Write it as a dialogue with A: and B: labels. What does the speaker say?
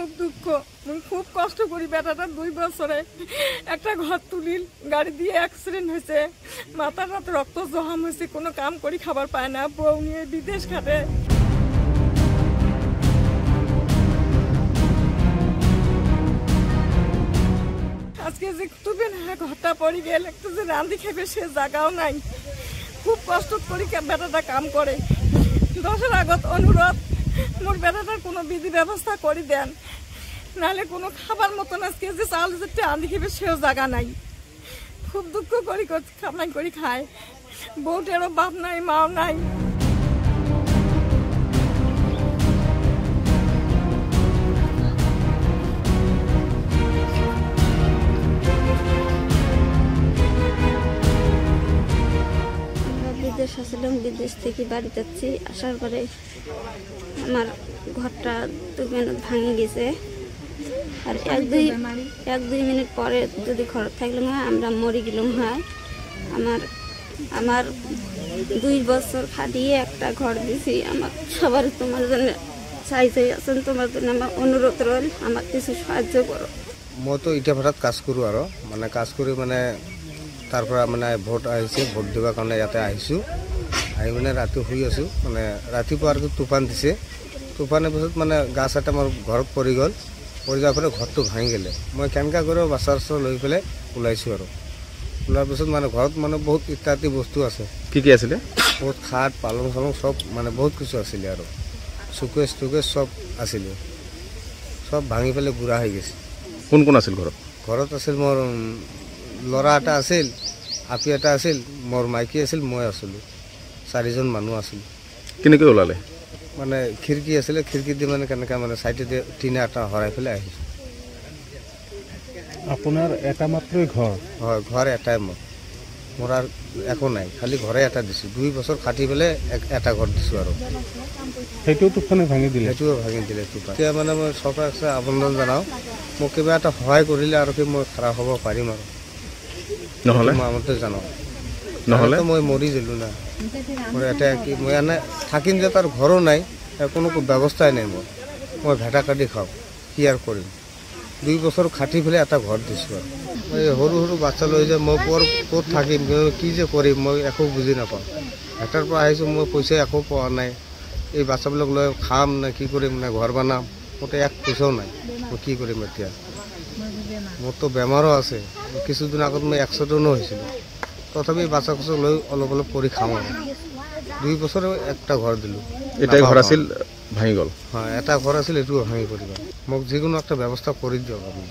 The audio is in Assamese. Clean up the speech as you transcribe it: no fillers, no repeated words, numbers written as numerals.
A: খুব দুঃখ, খুব কষ্ট করি। বেটাটা 2 বছরে একটা ঘর তুলিল, গাড়ি দিয়ে অ্যাক্সিডেন্ট হয়েছে, মাথাটাতে রক্ত জহাম হয়েছে, কোনো কাম করি খাবার পায় না, বউ নিয়ে বিদেশ খাটে। আজকে যে তুবে না ঘরটা পড়ে গেল, একটু যে রান্দি খেবে সে জায়গাও নাই। খুব কষ্ট করি বেটাটা কাম করে। 10-এর আগত অনুরোধ, মোর বেটাটার কোনো বিধি ব্যবস্থা করে দেন, নাহলে কোনো খাবার মতন আজকে যে চাল যে রান্দি খেবে সেও জায়গা নাই। খুব দুঃখ করি কামাই করি খায়, বউটেরও বাপ নাই, মাও নাই।
B: বিদেশ আসলাম, বিদেশ থেকে বাড়ি যাচ্ছি, আসার পরে আমার ঘরটা ভাঙে গেছে। আর 1-2 মিনিট পরে যদি ঘর থাকলাম হয় আমরা মরে গেলাম হয়। আমার 2 বছর খাটিয়ে একটা ঘর দিছি। আমার সবার তোমার জন্য চাই আছেন, তোমার জন্য আমার অনুরোধ রইল, আমার কিছু সাহায্য করো।
C: মই তো ইটা ভাটাত কাজ কৰোঁ আৰু মানে কাজ কৰি মানে তাৰ পৰা মানে ভোট আহিছে, ভোট দিবৰ কাৰণে ইয়াতে আহিছোঁ। আহি মানে ৰাতি শুই আছোঁ, মানে ৰাতিপুৱা আৰু তুফান দিছে। তুফানৰ পিছত মানে গাছ এটা মোৰ ঘৰত পৰি গ'ল, পৰি যোৱাৰ ফলত ঘৰটো ভাঙি গ'লে। মই কেনেকৈ কৰি বাচ্চা চাচ্চা লৈ পেলাই ওলাইছোঁ আৰু ওলোৱাৰ পিছত মানে ঘৰত মানে বহুত ইত্যাদি বস্তু আছে।
D: কি কি আছিলে?
C: বহুত খাট পালং চালং চব মানে বহুত কিছু আছিলে আৰু চুকেছ টুকেছ চব আছিলে, চব ভাঙি পেলাই গুড়া হৈ গৈছে।
D: কোন কোন আছিল ঘৰত?
C: ঘৰত আছিল মোৰ ল'ৰা এটা আছিল, আপি এটা আছিল, মোৰ মাইকী আছিল, মই আছিলোঁ। 4জন মানুহ আছিল।
D: কেনেকৈ ওলালে?
C: মানে খিৰিকী আছিলে, খিৰিকী দি মানে কেনেকৈ মানে চাইডেদি টিনা এটা হৰাই পেলাই আহিছোঁ।
E: আপোনাৰ এটা মাত্ৰই ঘৰ?
C: হয়, ঘৰ এটাই মোৰ আৰু একো নাই, খালি ঘৰে এটা দিছোঁ। 2 বছৰ খাটি পেলাই এটা ঘৰ দিছোঁ আৰু
E: সেইটোও তুফানে ভাঙি দিলে?
C: সেইটোও ভাঙি দিলে তুফান। এতিয়া মানে মই চৰকাৰক আবেদন জনাওঁ, মোক কিবা এটা সহায় কৰিলে আৰু কি মই খাৰা হ'ব পাৰিম আৰু নহ'লে মই আমতে জনাওঁ। নহ'লে মই মৰি গ'লোঁ না, মোৰ এটা কি মই এনে থাকিম যে তাৰ ঘৰো নাই, কোনো ব্যৱস্থাই নাই। মই ভেটা কাটি খাওঁ, কি আৰু কৰিম। 2 বছৰ খাটি পেলাই এটা ঘৰ দিছোঁ আৰু এই সৰু সৰু বাচ্চা লৈ যে মই ক'ত থাকিম, কি যে কৰিম মই একো বুজি নাপাওঁ। ভেটাৰ পৰা আহিছোঁ, মই পইচা একো পোৱা নাই। এই বাচ্চাবিলাক লৈ খাম নে কি কৰিম নে ঘৰ বনাম, মোৰতো 1 পইচাও নাই। মই কি কৰিম এতিয়া? মোৰতো বেমাৰো আছে, কিছুদিন আগত মই এক্সিডেণ্টো হৈছিলোঁ। তথাপি বাচ্চা কুচা লৈ অলপ অলপ কৰি খাওঁ আৰু 2 বছৰে একটা ঘৰ দিলোঁ।
D: এটাই ঘৰ আছিল, ভাঙি গ'ল?
C: হয়, এটা ঘৰ আছিল, এইটোও ভাঙি পৰিব। মোক যিকোনো একটা ব্যৱস্থা কৰি দিয়ক আপুনি।